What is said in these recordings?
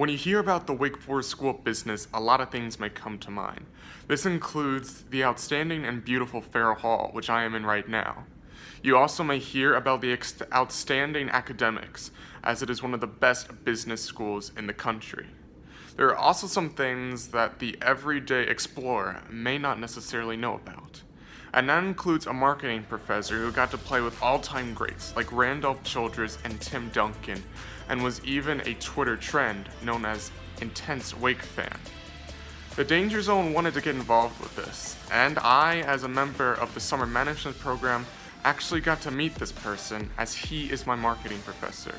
When you hear about the Wake Forest School of Business, a lot of things may come to mind. This includes the outstanding and beautiful Farrell Hall, which I am in right now. You also may hear about the outstanding academics, as it is one of the best business schools in the country. There are also some things that the everyday explorer may not necessarily know about. And that includes a marketing professor who got to play with all-time greats like Randolph Childress and Tim Duncan, and was even a Twitter trend known as Intense Wake Fan. The Danger Zone wanted to get involved with this, and I, as a member of the summer management program, actually got to meet this person as he is my marketing professor.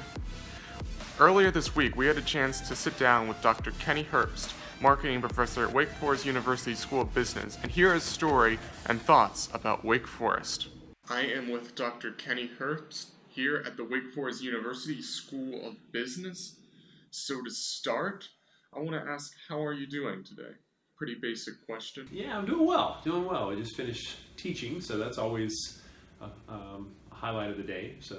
Earlier this week, we had a chance to sit down with Dr. Kenny Herbst, marketing professor at Wake Forest University School of Business, and hear his story and thoughts about Wake Forest. I am with Dr. Kenny Herbst here at the Wake Forest University School of Business. So to start, I want to ask, how are you doing today? Pretty basic question. Yeah, I'm doing well. I just finished teaching, so that's always a highlight of the day. So,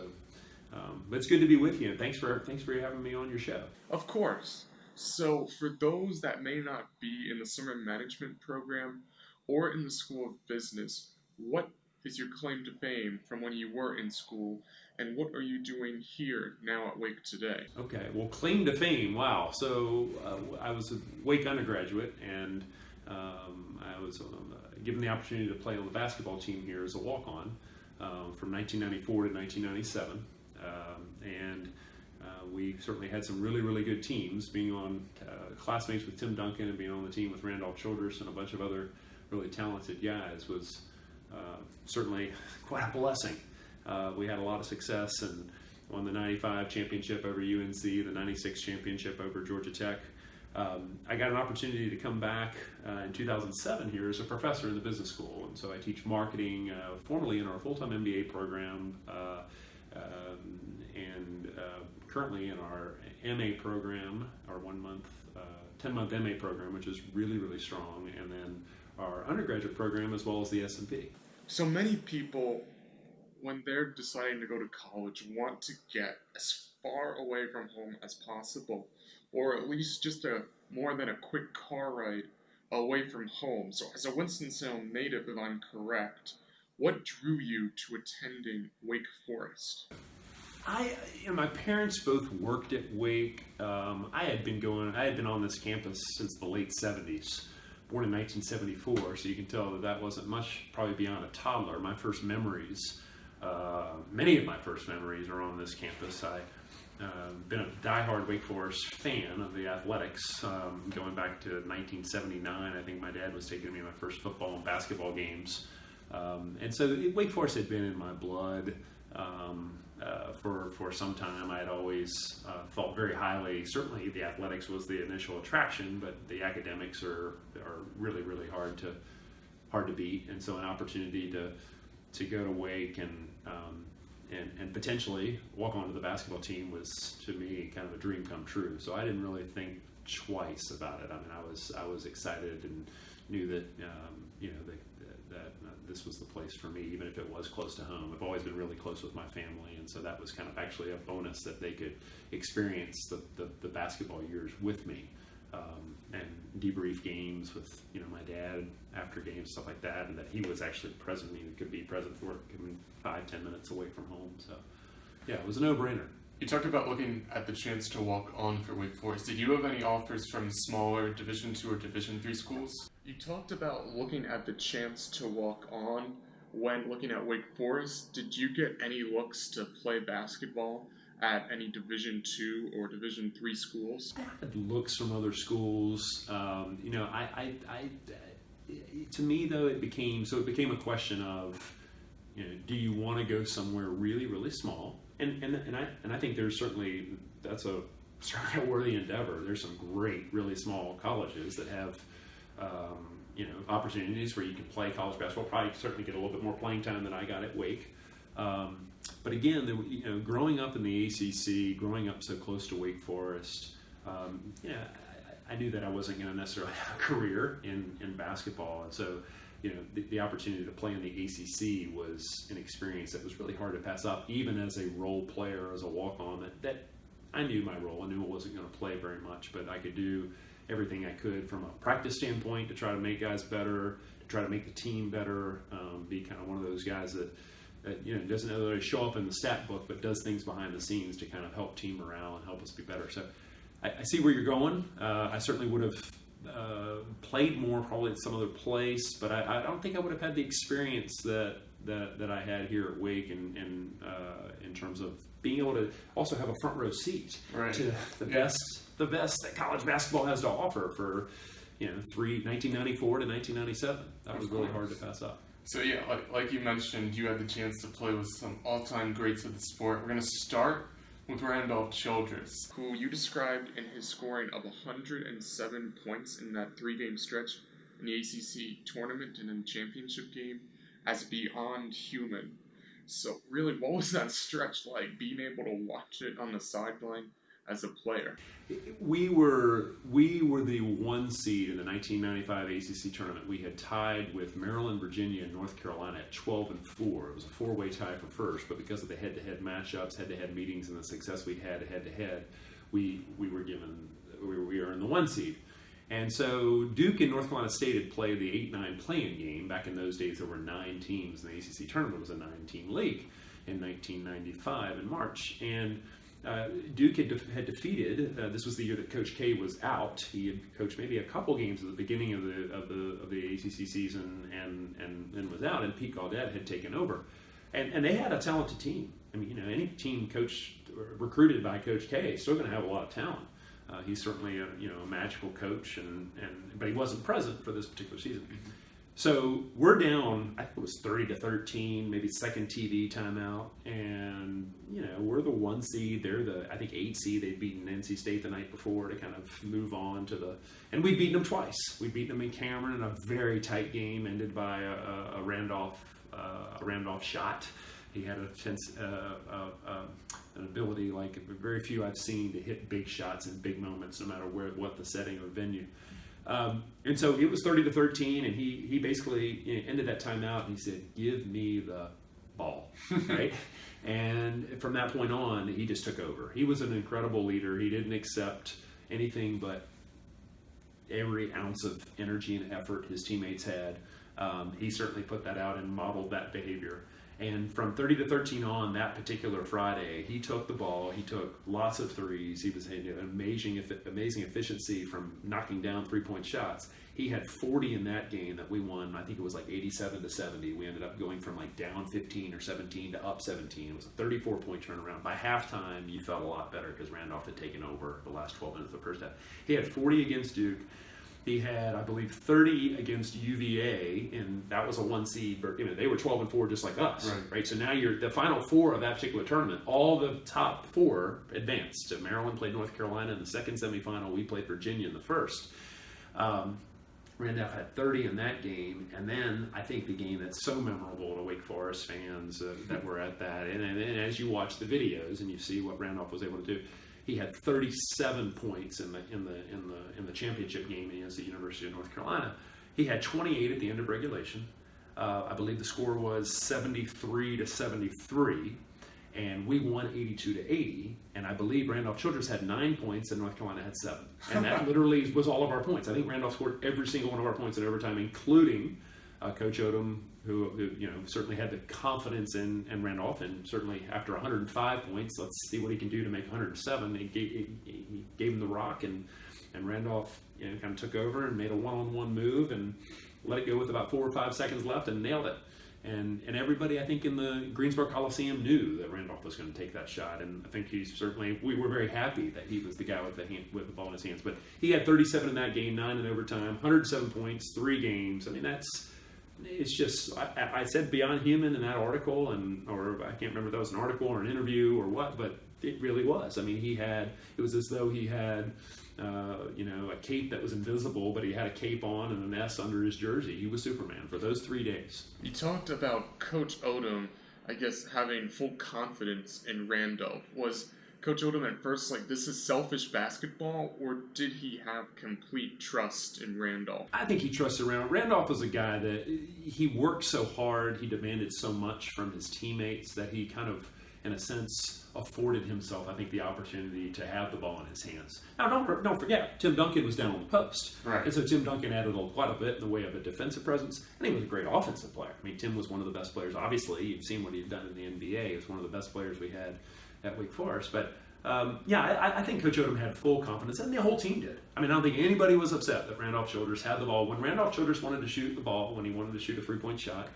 but it's good to be with you, and thanks for having me on your show. Of course. So for those that may not be in the summer management program or in the School of Business, what is your claim to fame from when you were in school, and what are you doing here now at Wake today? Okay, well, claim to fame, wow. So I was a Wake undergraduate, and I was given the opportunity to play on the basketball team here as a walk-on from 1994 to 1997. We certainly had some really, really good teams, being on classmates with Tim Duncan and being on the team with Randolph Childress and a bunch of other really talented guys was certainly quite a blessing. We had a lot of success and won the 95 championship over UNC, the 96 championship over Georgia Tech. I got an opportunity to come back in 2007 here as a professor in the business school, and so I teach marketing formerly in our full-time MBA program and currently in our MA program, our 10-month MA program, which is really, really strong, and then our undergraduate program as well as the S&P. So many people, when they're deciding to go to college, want to get as far away from home as possible, or at least just more than a quick car ride away from home. So as a Winston-Salem native, if I'm correct, what drew you to attending Wake Forest? My parents both worked at Wake. I had been on this campus since the late 70s, born in 1974, so you can tell that wasn't much, probably beyond a toddler. My first memories, many of my first memories are on this campus. I've been a diehard Wake Forest fan of the athletics, going back to 1979. I think my dad was taking me to my first football and basketball games. And so Wake Forest had been in my blood for some time. I had always thought very highly. Certainly the athletics was the initial attraction, but the academics are really, really hard to beat. And so an opportunity to go to Wake and potentially walk onto the basketball team was, to me, kind of a dream come true. So I didn't really think twice about it. I mean, I was excited and knew that that this was the place for me, even if it was close to home. I've always been really close with my family, and so that was kind of actually a bonus that they could experience the basketball years with me, and debrief games with my dad after games, stuff like that, and that he was actually present. He could be present for 5-10 minutes away from home. So yeah, it was a no-brainer. You talked about looking at the chance to walk on for Wake Forest. Did you have any offers from smaller Division II or Division III schools? You talked about looking at the chance to walk on when looking at Wake Forest. Did you get any looks to play basketball at any Division II or Division III schools? I had looks from other schools. To me, though, it became a question of, do you want to go somewhere really, really small? And I think that's certainly a worthy endeavor. There's some great, really small colleges that have opportunities where you can play college basketball. Probably certainly get a little bit more playing time than I got at Wake. But again, growing up in the ACC, growing up so close to Wake Forest, I knew that I wasn't going to necessarily have a career in basketball, and so the opportunity to play in the ACC was an experience that was really hard to pass up, even as a role player, as a walk-on. That I knew my role. I knew I wasn't going to play very much, but I could do everything I could from a practice standpoint to try to make guys better, to try to make the team better, be kind of one of those guys that doesn't necessarily show up in the stat book, but does things behind the scenes to kind of help team morale and help us be better. So I see where you're going. I certainly would have played more probably at some other place, but I don't think I would have had the experience that I had here at Wake in terms of being able to also have a front row seat to the best that college basketball has to offer for 1994 to 1997. That was really hard to pass up. So yeah, like you mentioned, you had the chance to play with some all-time greats of the sport. We're going to start with Randolph Childress, who you described in his scoring of 107 points in that 3-game stretch in the ACC tournament and in the championship game as beyond human. So really, what was that stretch like, being able to watch it on the sideline as a player? We were the 1 seed in the 1995 ACC tournament. We had tied with Maryland, Virginia, and North Carolina at 12-4. It was a 4-way tie for first, but because of the head-to-head matchups, head-to-head meetings, and the success we'd had head-to-head, we earned the 1 seed. And so Duke and North Carolina State had played the 8-9 play-in game. Back in those days, there were 9 teams, and the ACC tournament was a 9-team league in 1995 in March. And Duke had defeated. This was the year that Coach K was out. He had coached maybe a couple games at the beginning of the ACC season, and was out. And Pete Gaudet had taken over, and they had a talented team. I mean, any team coached or recruited by Coach K is still going to have a lot of talent. He's certainly a magical coach, but he wasn't present for this particular season. So we're down, I think it was 30-13, maybe second TV timeout, and we're the 1 seed. They're the, I think, 8 seed. They'd beaten NC State the night before to kind of move on to and we'd beaten them twice. We'd beaten them in Cameron in a very tight game, ended by a Randolph shot. He had an ability like very few I've seen to hit big shots in big moments, no matter what the setting or venue. And so it was 30-13, and he basically ended that timeout and he said, "Give me the ball," right? And from that point on, he just took over. He was an incredible leader. He didn't accept anything but every ounce of energy and effort his teammates had. He certainly put that out and modeled that behavior. And from 30-13 on that particular Friday, he took the ball. He took lots of threes. He was having an amazing efficiency from knocking down 3-point shots. He had 40 in that game that we won. I think it was like 87-70. We ended up going from like down 15 or 17 to up 17. It was a 34-point turnaround. By halftime, you felt a lot better because Randolph had taken over the last 12 minutes of the first half. He had 40 against Duke. He had, I believe, 30 against UVA, and that was a 1 seed. But they were 12-4 just like us, right? So now you're the final 4 of that particular tournament. All the top 4 advanced. So Maryland played North Carolina in the second semifinal. We played Virginia in the first. Randolph had 30 in that game, and then I think the game that's so memorable to Wake Forest fans that were at that, and as you watch the videos and you see what Randolph was able to do. He had 37 points in the championship game against the University of North Carolina. He had 28 at the end of regulation. I believe the score was 73-73, and we won 82-80. And I believe Randolph Childress had 9 points and North Carolina had 7. And that literally was all of our points. I think Randolph scored every single one of our points in overtime, including Coach Odom, who certainly had the confidence in Randolph, and certainly after 105 points, let's see what he can do to make 107. He gave him the rock, and Randolph kind of took over and made a one-on-one move and let it go with about 4 or 5 seconds left and nailed it. And everybody, I think, in the Greensboro Coliseum knew that Randolph was going to take that shot, and I think we were very happy that he was the guy with the ball in his hands. But he had 37 in that game, 9 in overtime, 107 points, 3 games. I mean, it's just, I said beyond human in that article, or I can't remember if that was an article or an interview or what, but it really was. I mean, it was as though he had, a cape that was invisible, but he had a cape on and an S under his jersey. He was Superman for those 3 days. You talked about Coach Odom, I guess, having full confidence in Randolph. Was Coach Odom at first like, this is selfish basketball, or did he have complete trust in Randolph? I think he trusted Randolph. Randolph was a guy that he worked so hard, he demanded so much from his teammates that he kind of in a sense, afforded himself, I think, the opportunity to have the ball in his hands. Now, don't forget, Tim Duncan was down on the post. Right. And so Tim Duncan added quite a bit in the way of a defensive presence, and he was a great offensive player. I mean, Tim was one of the best players. Obviously, you've seen what he'd done in the NBA. He was one of the best players we had at Wake Forest. But, I think Coach Odom had full confidence, and the whole team did. I mean, I don't think anybody was upset that Randolph Childress had the ball. When Randolph Childress wanted to shoot the ball, when he wanted to shoot a three-point shot,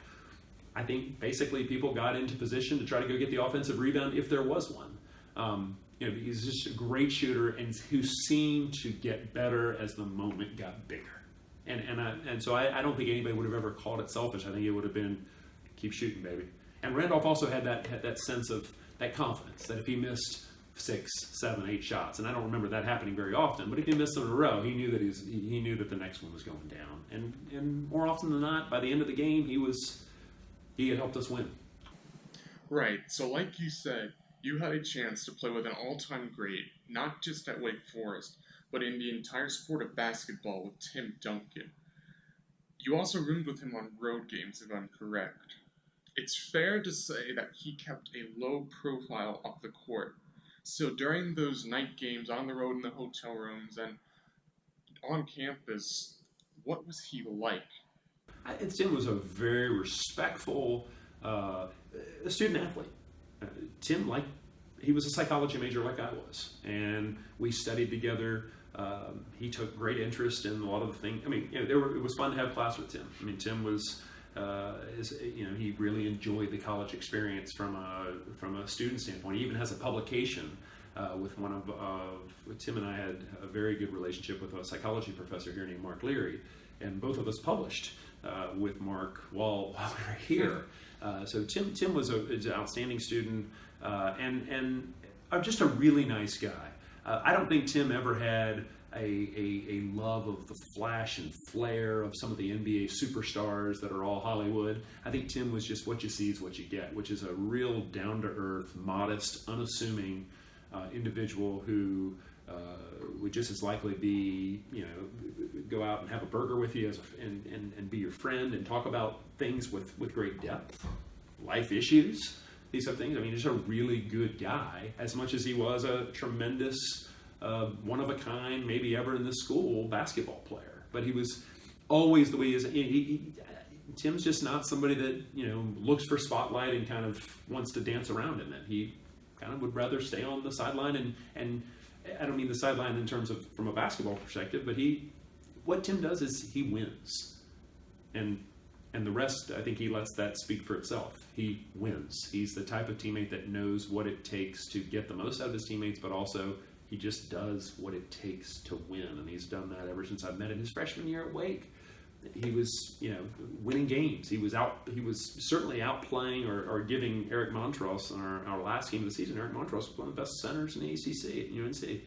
I think basically people got into position to try to go get the offensive rebound if there was one. He's just a great shooter and who seemed to get better as the moment got bigger. And so I don't think anybody would have ever called it selfish. I think it would have been, keep shooting, baby. And Randolph also had that sense of that confidence that if he missed 6, 7, 8 shots, and I don't remember that happening very often, but if he missed them in a row, he knew that he knew that the next one was going down. And more often than not, by the end of the game, he had helped us win. Right. So like you said, you had a chance to play with an all-time great, not just at Wake Forest, but in the entire sport of basketball with Tim Duncan. You also roomed with him on road games, if I'm correct. It's fair to say that he kept a low profile off the court. So during those night games on the road in the hotel rooms and on campus, what was he like? Tim was a very respectful student athlete. Tim, he was a psychology major like I was, and we studied together. He took great interest in a lot of the things. I mean, it was fun to have class with Tim. I mean, Tim was, he really enjoyed the college experience from a student standpoint. He even has a publication with Tim and I had a very good relationship with a psychology professor here named Mark Leary, and both of us published with Mark while we were here. So Tim was an outstanding student and just a really nice guy. I don't think Tim ever had a love of the flash and flare of some of the NBA superstars that are all Hollywood. I think Tim was just what you see is what you get, which is a real down-to-earth, modest, unassuming individual who would just as likely be, go out and have a burger with you and be your friend and talk about things with great depth, life issues, these type of things. I mean, just a really good guy, as much as he was a tremendous, one-of-a-kind, maybe ever in this school, basketball player. But he was always the way he is. Tim's just not somebody that, looks for spotlight and kind of wants to dance around in it. He kind of would rather stay on the sideline and I don't mean the sideline in terms of from a basketball perspective, but what Tim does is he wins. And the rest, I think he lets that speak for itself. He wins. He's the type of teammate that knows what it takes to get the most out of his teammates, but also he just does what it takes to win. And he's done that ever since I've met him. His freshman year at Wake, he was, winning games. He was certainly outplaying or giving Erik Montross in our last game of the season. Erik Montross was one of the best centers in the ACC at UNC.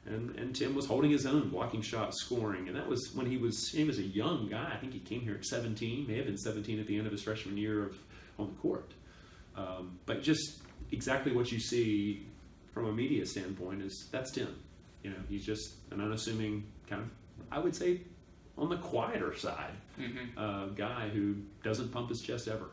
And Tim was holding his own, blocking shots, scoring. And that was when he was a young guy. I think he came here at 17, may have been 17 at the end of his freshman year on the court. But just exactly what you see from a media standpoint that's Tim. He's just an unassuming kind of, I would say, on the quieter side, guy who doesn't pump his chest ever.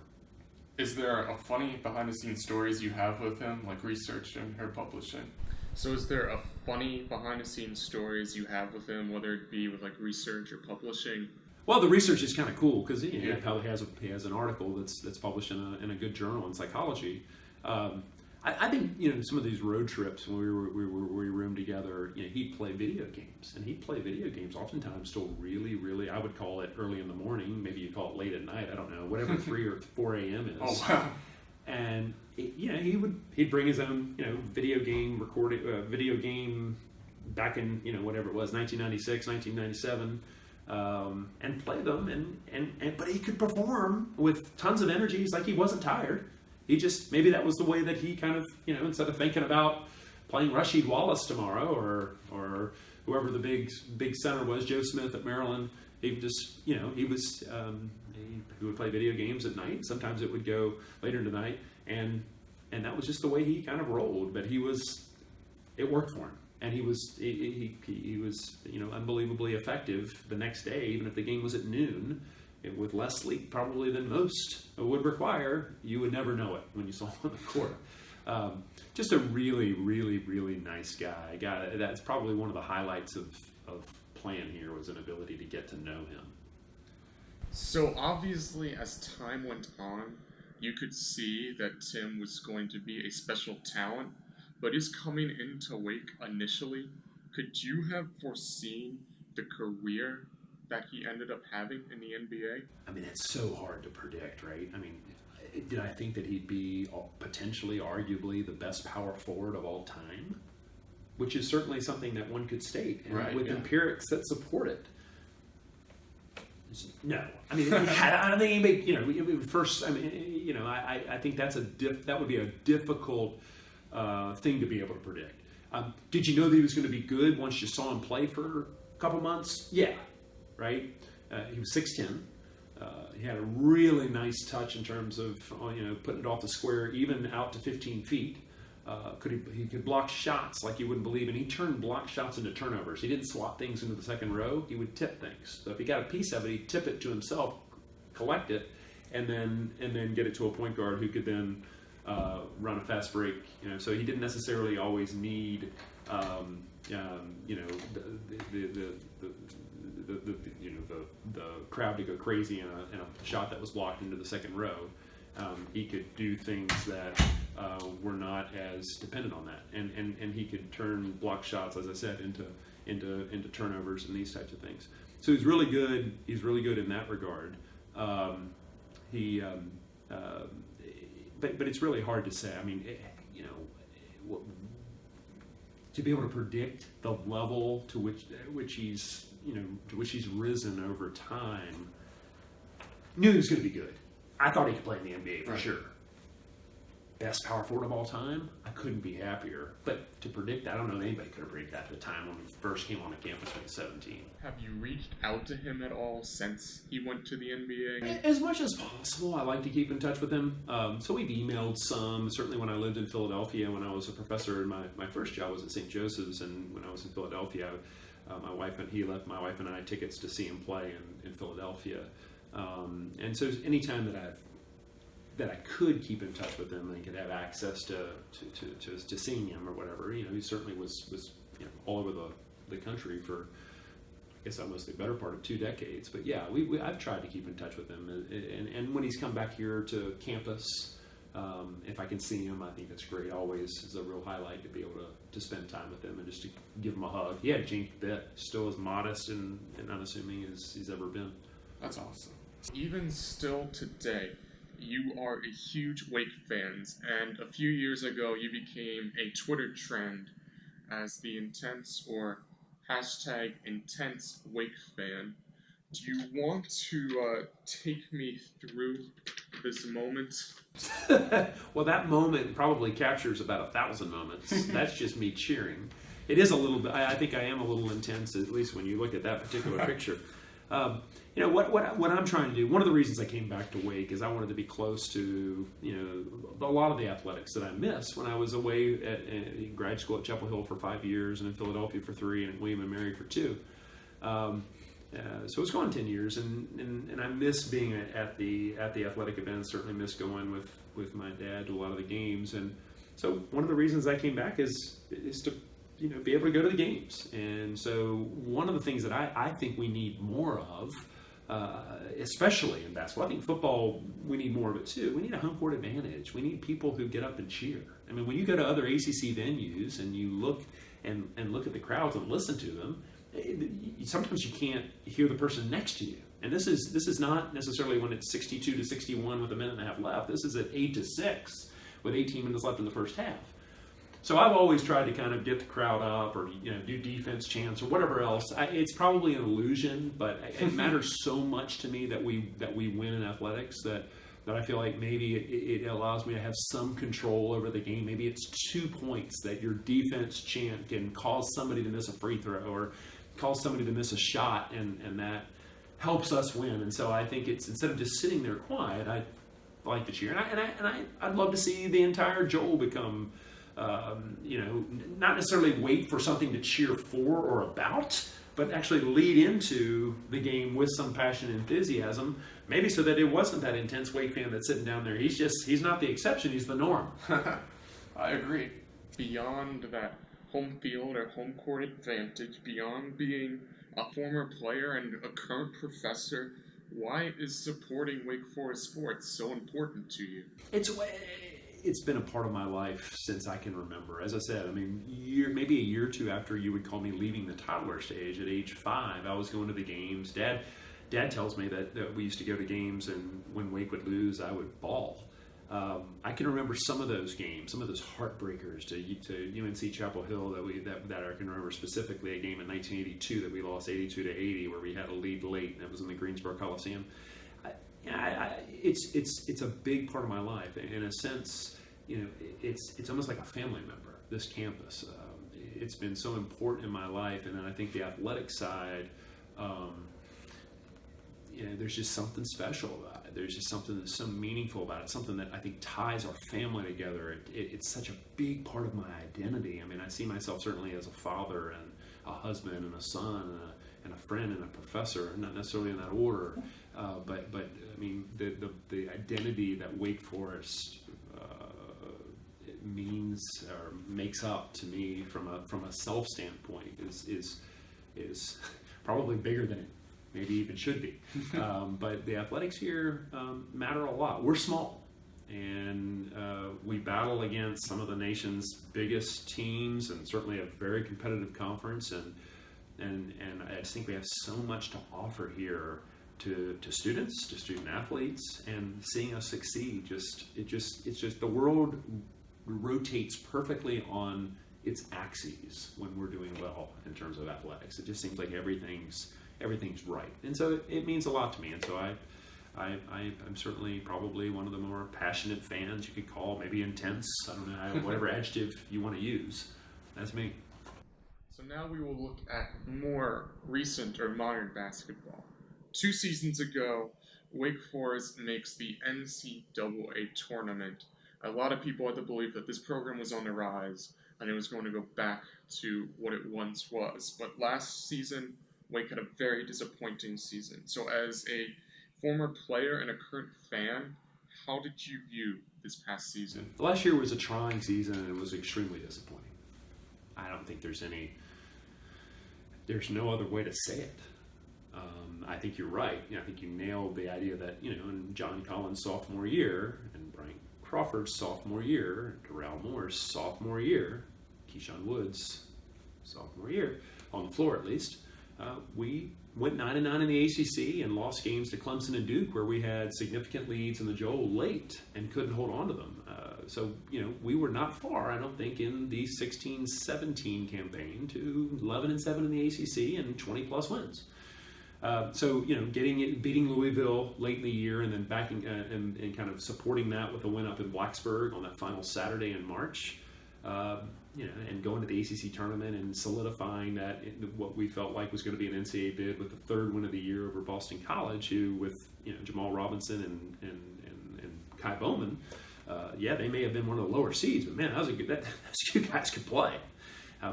Is there a funny behind-the-scenes stories you have with him, like researching or publishing? So is there a funny behind-the-scenes stories you have with him, whether it be with research or publishing? Well, the research is kind of cool because he probably has an article that's published in a good journal in psychology. I think some of these road trips when we roomed together, he'd play video games, and he'd play video games oftentimes till really, really, I would call it early in the morning, maybe you call it late at night, I don't know, whatever 3 or 4 a.m. is. Oh wow! And he'd bring his own video game back in whatever it was 1996, 1997. And play them, but he could perform with tons of energy. He's like he wasn't tired. He just, maybe that was the way that he kind of, instead of thinking about playing Rasheed Wallace tomorrow or whoever the big center was, Joe Smith at Maryland, he just, he would play video games at night. Sometimes it would go later in the night, and that was just the way he kind of rolled. But it worked for him. And he was unbelievably effective the next day, even if the game was at noon, with less sleep probably than most would require. You would never know it when you saw him on the court. Just a really, really, really nice guy. A guy that's probably one of the highlights of playing here was an ability to get to know him. So obviously, as time went on, you could see that Tim was going to be a special talent, but his coming into Wake initially, could you have foreseen the career that he ended up having in the NBA? I mean, it's so hard to predict, right? I mean, did I think that he'd be potentially, arguably, the best power forward of all time? Which is certainly something that one could state, and with empirics that support it. No, I mean, I don't think anybody. First, I mean, I think that would be a difficult thing to be able to predict. Did you know that he was going to be good once you saw him play for a couple months? Yeah, right. He was 6'10". He had a really nice touch in terms of putting it off the square, even out to 15 feet. He could block shots like you wouldn't believe, and he turned block shots into turnovers. He didn't swap things into the second row. He would tip things. So if he got a piece of it, he'd tip it to himself, collect it, and then get it to a point guard who could then run a fast break. So he didn't necessarily always need the crowd to go crazy in a shot that was blocked into the second row. He could do things that were not as dependent on that, and he could turn block shots, as I said, into turnovers and these types of things. So he's really good. He's really good in that regard. But it's really hard to say. I mean, to be able to predict the level to which he's risen over time. Knew he was going to be good. I thought he could play in the NBA for sure. Best power forward of all time? I couldn't be happier. But to predict, I don't know if anybody could have predicted that at the time when he first came on the campus when he was 17. Have you reached out to him at all since he went to the NBA? As much as possible. I like to keep in touch with him. So we've emailed some. Certainly when I lived in Philadelphia, when I was a professor, my first job was at St. Joseph's, and when I was in Philadelphia, my wife and I tickets to see him play in Philadelphia. And so anytime that I could keep in touch with him and could have access to seeing him or whatever, he certainly was all over the country for, I guess, almost the better part of 2 decades. But yeah, I've tried to keep in touch with him, and when he's come back here to campus, if I can see him, I think that's great. Always is a real highlight to be able to spend time with him and just to give him a hug. He hadn't changed a bit, still as modest and unassuming as he's ever been. That's awesome. Even still today, you are a huge Wake fan, and a few years ago you became a Twitter trend as the intense or hashtag intense Wake fan. Do you want to take me through this moment? Well, that moment probably captures about 1,000 moments. That's just me cheering. It is a little bit, I think I am a little intense, at least when you look at that particular picture. What I'm trying to do, one of the reasons I came back to Wake is I wanted to be close to, a lot of the athletics that I missed when I was away at grad school at Chapel Hill for 5 years and in Philadelphia for 3 and at William and Mary for 2. So it's gone 10 years, and I miss being at the athletic events. Certainly miss going with my dad to a lot of the games, and so one of the reasons I came back is to be able to go to the games. And so one of the things that I think we need more of, especially in basketball, I think football we need more of it too. We need a home court advantage. We need people who get up and cheer. I mean, when you go to other ACC venues and you look and look at the crowds and listen to them, sometimes you can't hear the person next to you. And this is not necessarily when it's 62-61 with a minute and a half left. This is at 8-6 with 18 minutes left in the first half. So I've always tried to kind of get the crowd up, or do defense chants or whatever else. It's probably an illusion, but it matters so much to me that we win in athletics that I feel like maybe it allows me to have some control over the game. Maybe it's 2 points that your defense chant can cause somebody to miss a free throw or cause somebody to miss a shot, and that helps us win. And so I think it's, instead of just sitting there quiet, I like to cheer, and I'd love to see the entire Joel become. Not necessarily wait for something to cheer for or about, but actually lead into the game with some passion and enthusiasm, maybe so that it wasn't that intense Wake fan that's sitting down there. He's not the exception, he's the norm. I agree. Beyond that home field or home court advantage, beyond being a former player and a current professor, why is supporting Wake Forest sports so important to you? It's been a part of my life since I can remember. As I said, I mean, maybe a year or two after you would call me leaving the toddler stage at age 5, I was going to the games. Dad tells me that we used to go to games, and when Wake would lose, I would bawl. I can remember some of those games, some of those heartbreakers to UNC Chapel Hill that I can remember specifically. A game in 1982 that we lost 82-80, where we had a lead late, and that was in the Greensboro Coliseum. It's a big part of my life. In a sense, it's almost like a family member. This campus, it's been so important in my life, and then I think the athletic side. There's just something special about it. There's just something that's so meaningful about it, something that I think ties our family together. It's such a big part of my identity. I mean, I see myself certainly as a father and a husband and a son and a friend and a professor, not necessarily in that order, but I mean, the identity that Wake Forest means or makes up to me from a self standpoint is probably bigger than it maybe even should be. But the athletics here matter a lot. We're small, and we battle against some of the nation's biggest teams, and certainly a very competitive conference. And I just think we have so much to offer here to students, to student athletes, and seeing us succeed. It's just the world rotates perfectly on its axes when we're doing well in terms of athletics. It just seems like everything's right, and so it means a lot to me. And so I'm certainly probably one of the more passionate fans you could call, maybe intense. I don't know, whatever adjective you want to use. That's me. So now we will look at more recent or modern basketball. 2 seasons ago, Wake Forest makes the NCAA tournament. A lot of people had to believe that this program was on the rise and it was going to go back to what it once was. But last season, Wake had a very disappointing season. So as a former player and a current fan, how did you view this past season? Last year was a trying season, and it was extremely disappointing. I don't think there's no other way to say it. I think you're right. I think you nailed the idea that, in John Collins' sophomore year, and Brian Crawford's sophomore year, Darrell Moore's sophomore year, Keyshawn Woods' sophomore year, on the floor at least, we went 9-9 in the ACC and lost games to Clemson and Duke, where we had significant leads in the Joel late and couldn't hold on to them. So we were not far, I don't think, in the 16-17 campaign to 11-7 in the ACC and 20-plus wins. So beating Louisville late in the year, and then backing and kind of supporting that with a win up in Blacksburg on that final Saturday in March. And going to the ACC tournament and solidifying that what we felt like was going to be an NCAA bid with the 3rd win of the year over Boston College, who with Jamal Robinson and Kai Bowman, they may have been one of the lower seeds, but man, those two guys could play.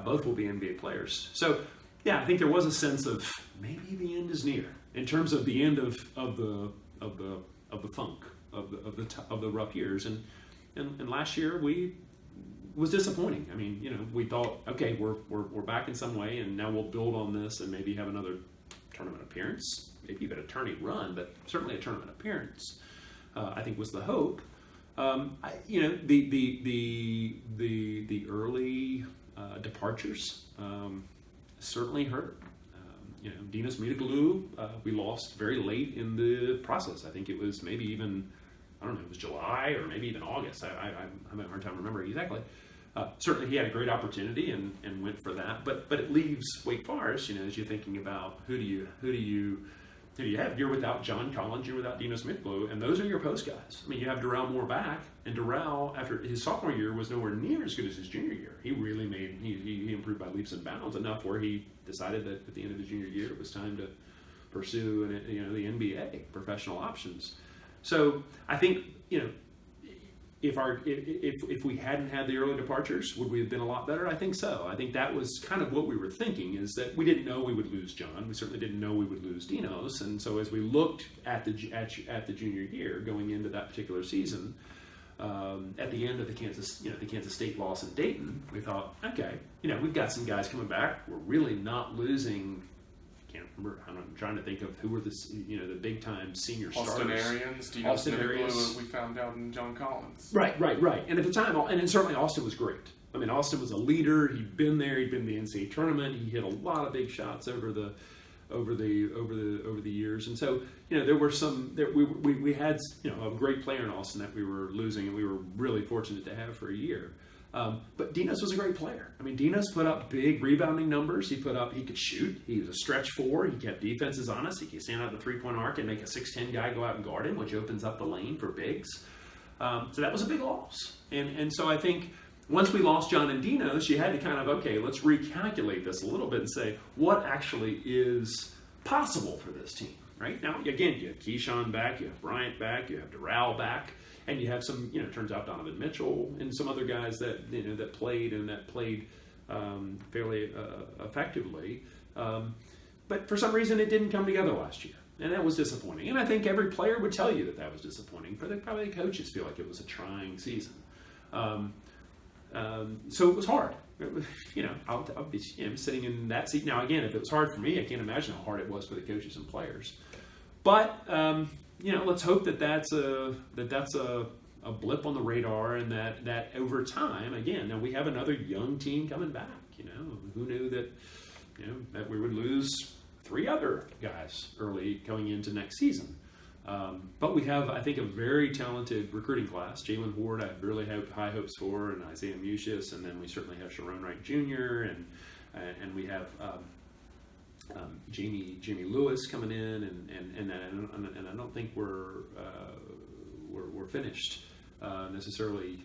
Both will be NBA players. So I think there was a sense of maybe the end is near in terms of the end of the funk of the rough years, and last year was disappointing. I mean, we thought, okay, we're back in some way, and now we'll build on this and maybe have another tournament appearance, maybe even a tourney run, but certainly a tournament appearance. I think was the hope. The early departures certainly hurt. Dinos Mitaglou, we lost very late in the process. I think it was maybe even, I don't know, it was July or maybe even August. I'm having a hard time remembering exactly. Certainly he had a great opportunity and went for that. But it leaves Wake Forest, as you're thinking about who do you have? You're without John Collins, you're without Dinos Mitaglou, and those are your post guys. I mean, you have Darrell Moore back, and Darrell, after his sophomore year, was nowhere near as good as his junior year. He really he improved by leaps and bounds, enough where he decided that at the end of his junior year it was time to pursue the NBA professional options. So I think if we hadn't had the early departures, would we have been a lot better? I think so. I think that was kind of what we were thinking, is that we didn't know we would lose John. We certainly didn't know we would lose Dinos. And so as we looked at the junior year going into that particular season, At the end of the Kansas State loss in Dayton, we thought, okay, we've got some guys coming back. We're really not losing. Can't remember. I'm trying to think of who were the big time senior Austin starters. Arians, Austin Arians. We found out in John Collins. Right. And at the time, and certainly Austin was great. I mean, Austin was a leader. He'd been there. He'd been in the NCAA tournament. He hit a lot of big shots over the years. And so, there were we had a great player in Austin that we were losing, and we were really fortunate to have for a year. But Dinos was a great player. I mean, Dinos put up big rebounding numbers. He could shoot. He was a stretch four. He kept defenses honest. He could stand out the 3-point arc and make a 6'10" guy go out and guard him, which opens up the lane for bigs. So that was a big loss. And so I think once we lost John and Dinos, you had to kind of, okay, let's recalculate this a little bit and say, what actually is possible for this team, right? Now, again, you have Keyshawn back, you have Bryant back, you have Doral back, and you have some, turns out Donovan Mitchell and some other guys that, that played fairly effectively. But for some reason, it didn't come together last year. And that was disappointing. And I think every player would tell you that was disappointing. Probably the coaches feel like it was a trying season. So it was hard. I'll be sitting in that seat. Now, again, if it was hard for me, I can't imagine how hard it was for the coaches and players. But, let's hope that's a blip on the radar, and that over time, again, now we have another young team coming back. Who knew that we would lose 3 other guys early going into next season. But we have, I think, a very talented recruiting class. Jalen Ward, I really have high hopes for, and Isaiah Musius, and then we certainly have Sharon Wright Jr. and we have Jamie Lewis coming in, and I don't think we're finished necessarily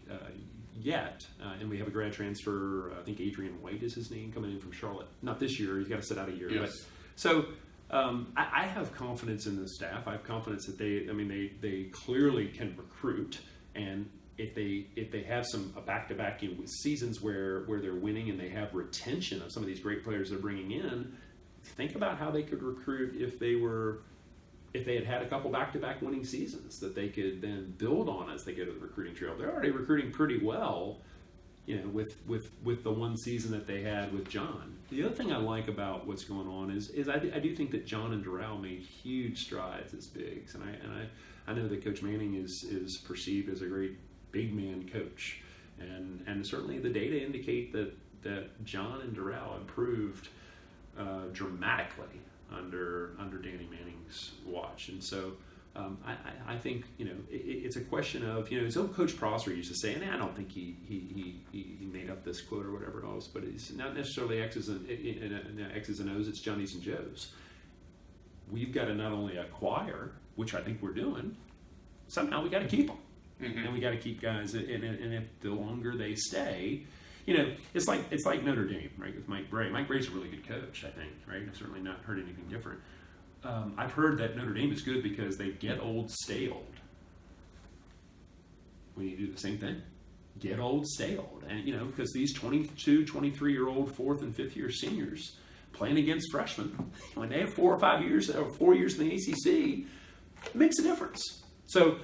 yet. And we have a grad transfer. I think Adrian White is his name, coming in from Charlotte. Not this year. He's got to sit out a year. Yes. So. I have confidence in the staff. I have confidence that they clearly can recruit, and if they have a back-to-back seasons where they're winning and they have retention of some of these great players they're bringing in, think about how they could recruit if they had a couple back-to-back winning seasons that they could then build on as they go to the recruiting trail. They're already recruiting pretty well, with the one season that they had with John. The other thing I like about what's going on is I do think that John and Doral made huge strides as bigs, and I know that Coach Manning is perceived as a great big man coach, and certainly the data indicate that John and Doral improved dramatically under Danny Manning's watch, and so. I think it's a question of so Coach Prosser used to say, and I don't think he made up this quote or whatever else, but it's not necessarily X's and O's, it's Johnny's and Joe's. We've got to not only acquire, which I think we're doing, somehow we got to keep them, and we got to keep guys, and if the longer they stay. It's like Notre Dame, right? With Mike Brey. Mike Brey's a really good coach, I think, right? I've certainly not heard anything different. I've heard that Notre Dame is good because they get old, stay old. We do the same thing. Get old, stay old. And, because these 22, 23-year-old 4th and 5th year seniors playing against freshmen, when they have 4 or 5 years, or 4 years in the ACC, it makes a difference. So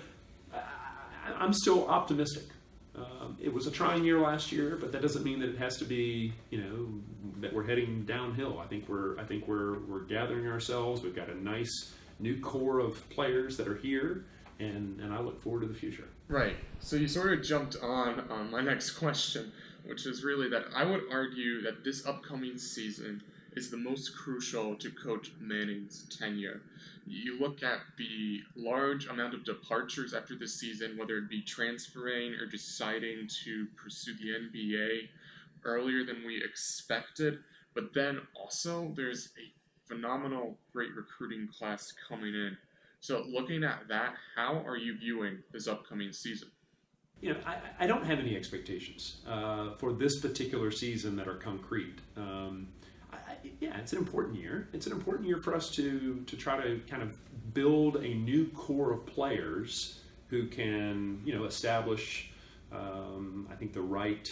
I'm still optimistic. It was a trying year last year, but that doesn't mean that it has to be, that we're heading downhill. I think we're gathering ourselves. We've got a nice new core of players that are here, and I look forward to the future. Right. So you sort of jumped on my next question, which is really that I would argue that this upcoming season is the most crucial to Coach Manning's tenure. You look at the large amount of departures after this season, whether it be transferring or deciding to pursue the NBA earlier than we expected, but then also there's a phenomenal great recruiting class coming in. So looking at that, how are you viewing this upcoming season? I don't have any expectations for this particular season that are concrete. It's an important year. It's an important year for us to try to kind of build a new core of players who can, establish, I think, the right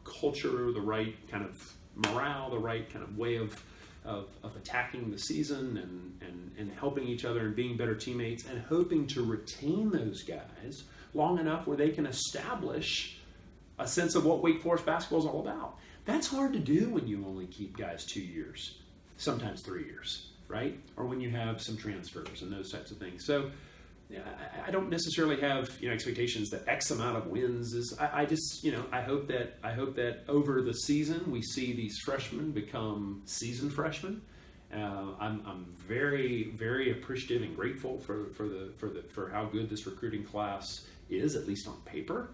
culture, the right kind of morale, the right kind of way of of attacking the season and helping each other and being better teammates and hoping to retain those guys long enough where they can establish a sense of what Wake Forest basketball is all about. That's hard to do when you only keep guys 2 years, sometimes 3 years, right? Or when you have some transfers and those types of things. So I don't necessarily have expectations that X amount of wins is. I just I hope that over the season we see these freshmen become seasoned freshmen. I'm very, very appreciative and grateful for how good this recruiting class is, at least on paper.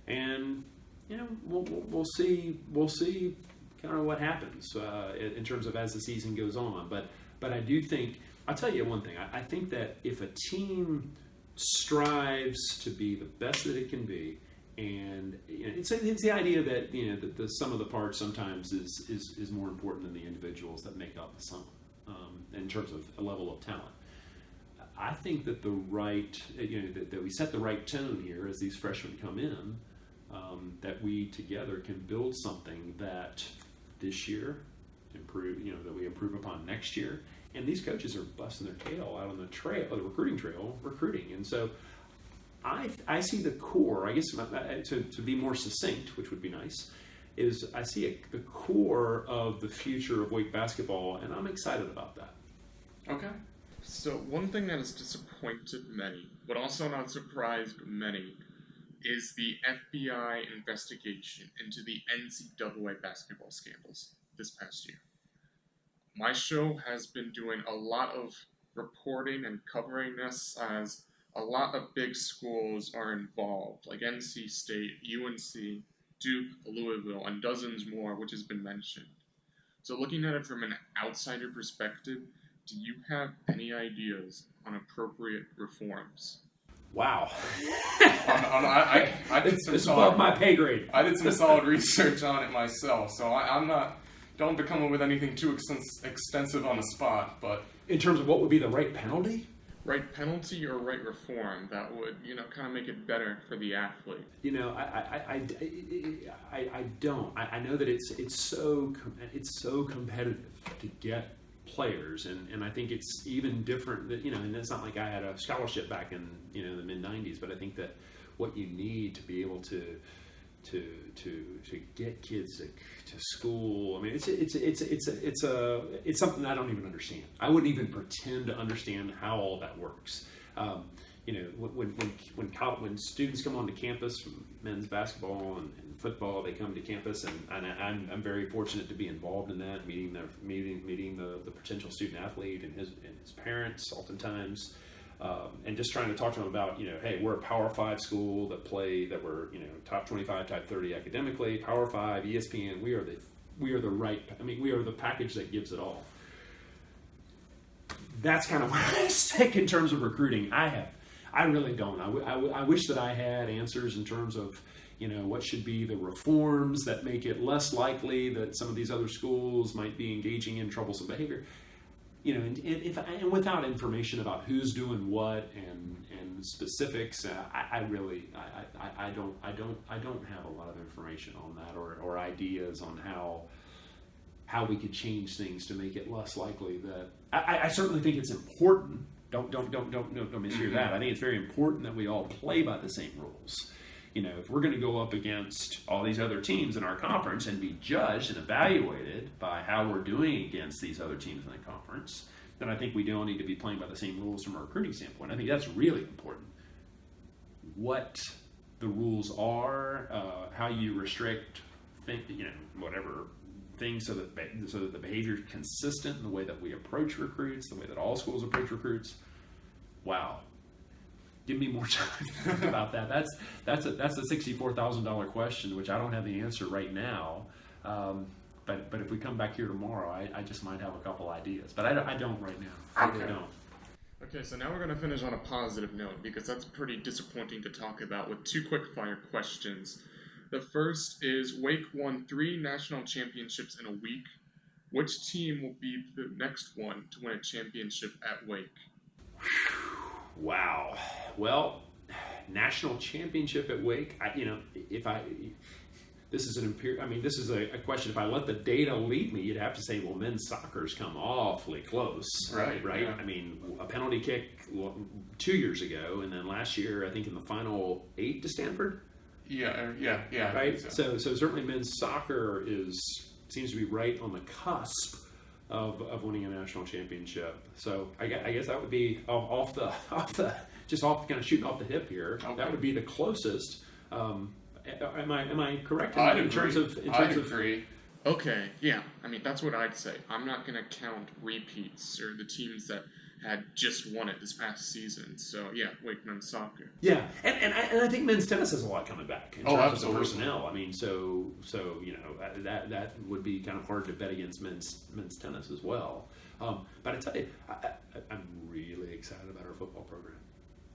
And we'll see kind of what happens in terms of as the season goes on. But I do think, I'll tell you one thing. I think that if a team strives to be the best that it can be, and it's the idea that the sum of the parts sometimes is more important than the individuals that make up the sum in terms of a level of talent. I think that that we set the right tone here as these freshmen come in, that we together can build something that this year that we improve upon next year. And these coaches are busting their tail out on the recruiting trail, and so I see the core. I guess to be more succinct, which would be nice, is I see the core of the future of Wake basketball, and I'm excited about that. Okay. So one thing that has disappointed many, but also not surprised many, is the FBI investigation into the NCAA basketball scandals this past year. My show has been doing a lot of reporting and covering this, as a lot of big schools are involved, like NC State, UNC, Duke, Louisville, and dozens more, which has been mentioned. So looking at it from an outsider perspective, do you have any ideas on appropriate reforms? Wow. I did some it's above my pay grade. I did some solid research on it myself, so I'm not... Don't become up with anything too extensive on the spot, but... In terms of what would be the right penalty? Right penalty or right reform that would, kind of make it better for the athlete. I don't. I know that it's so competitive to get players, and I think it's even different that, and it's not like I had a scholarship back in, the mid-90s, but I think that what you need to be able to get kids to school. I mean, it's something I don't even understand. I wouldn't even pretend to understand how all that works. When students come onto campus from men's basketball and football, they come to campus, and I'm very fortunate to be involved in that, meeting the potential student athlete and his parents oftentimes. And just trying to talk to them about, hey, we're a Power 5 school that we're, top 25, top 30 academically, Power 5, ESPN, we are the package that gives it all. That's kind of what I think in terms of recruiting. I really don't. I wish that I had answers in terms of, what should be the reforms that make it less likely that some of these other schools might be engaging in troublesome behavior. And without information about who's doing what and specifics, I don't have a lot of information on that or ideas on how we could change things to make it less likely that. I certainly think it's important. Don't mishear that. I think it's very important that we all play by the same rules. If we're going to go up against all these other teams in our conference and be judged and evaluated by how we're doing against these other teams in the conference, then I think we don't need to be playing by the same rules from a recruiting standpoint. I think that's really important. What the rules are, how you restrict, whatever things so that the behavior is consistent in the way that we approach recruits, the way that all schools approach recruits. Wow. Give me more time to think about that. That's a $64,000 question, which I don't have the answer right now. But if we come back here tomorrow, I just might have a couple ideas. But I don't right now. I really don't. Okay, so now we're going to finish on a positive note, because that's pretty disappointing to talk about, with two quick-fire questions. The first is, Wake won 3 national championships in a week. Which team will be the next one to win a championship at Wake? Wow. Well, national championship at Wake, this is this is a question. If I let the data lead me, you'd have to say, well, men's soccer's come awfully close, right? Yeah. I mean, a penalty kick 2 years ago, and then last year, I think in the final 8 to Stanford. Yeah. Right. So certainly men's soccer seems to be right on the cusp of winning a national championship. So I guess that would be off kind of shooting off the hip here. Okay. That would be the closest. Am I correct in terms of? I'd agree. Okay, yeah. I mean, that's what I'd say. I'm not going to count repeats or the teams that had just won it this past season. So, yeah, Wake men's soccer. Yeah, and I think men's tennis has a lot coming back in terms of personnel. I mean, so that would be kind of hard to bet against men's tennis as well. But I tell you, I'm really excited about our football program.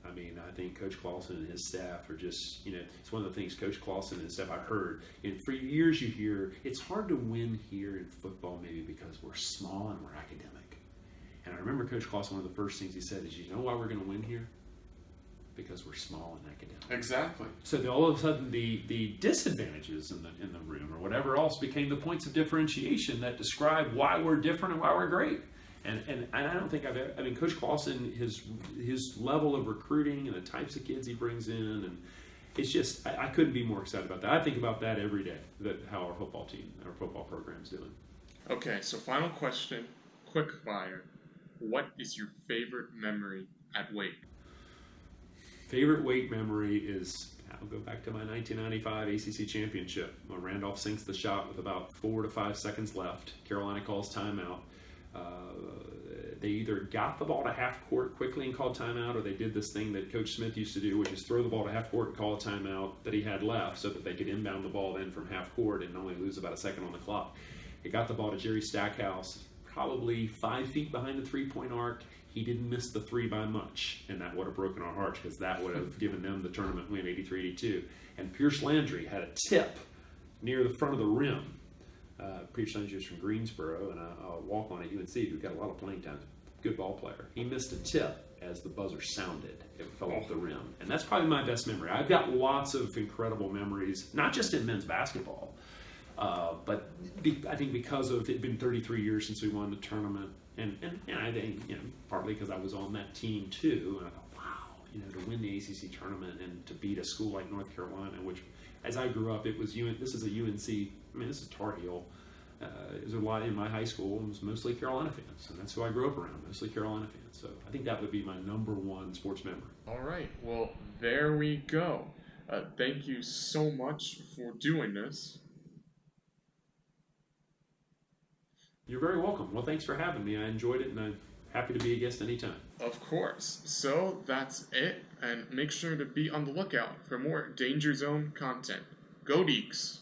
I mean, I think Coach Clausen and his staff are just, it's one of the things Coach Clausen and his staff, I've heard. And for years you hear, it's hard to win here in football maybe because we're small and we're academic. And I remember Coach Clausen, one of the first things he said is, you know why we're going to win here? Because we're small and academic. Exactly. So all of a sudden the disadvantages in the room or whatever else became the points of differentiation that describe why we're different and why we're great. And I don't think Coach Clausen, his level of recruiting and the types of kids he brings in, and it's just, I couldn't be more excited about that. I think about that every day, how our football program's doing. Okay, so final question, quick fire. What is your favorite memory at Wake? Favorite Wake memory is, I'll go back to my 1995 ACC championship. Randolph sinks the shot with about 4 to 5 seconds left. Carolina calls timeout. They either got the ball to half court quickly and called timeout, or they did this thing that Coach Smith used to do, which is throw the ball to half court and call a timeout that he had left so that they could inbound the ball then from half court and only lose about a second on the clock. It got the ball to Jerry Stackhouse, probably 5 feet behind the three-point arc. He didn't miss the three by much, and that would have broken our hearts because that would have given them the tournament win 83-82. And Pierce Landry had a tip near the front of the rim. Pierce Landry is from Greensboro, and I'll walk on at UNC, who got a lot of playing time. Good ball player. He missed a tip as the buzzer sounded. It fell off the rim. And that's probably my best memory. I've got lots of incredible memories, not just in men's basketball, but I think because of it been 33 years since we won the tournament, and I think, partly because I was on that team too, and I thought, wow, to win the ACC tournament and to beat a school like North Carolina, which, as I grew up, this is a UNC, this is Tar Heel. It was a lot in my high school. It was mostly Carolina fans, and that's who I grew up around, mostly Carolina fans. So I think that would be my number one sports memory. All right. Well, there we go. Thank you so much for doing this. You're very welcome. Well, thanks for having me. I enjoyed it, and I'm happy to be a guest anytime. Of course. So that's it, and make sure to be on the lookout for more Danger Zone content. Go Deeks!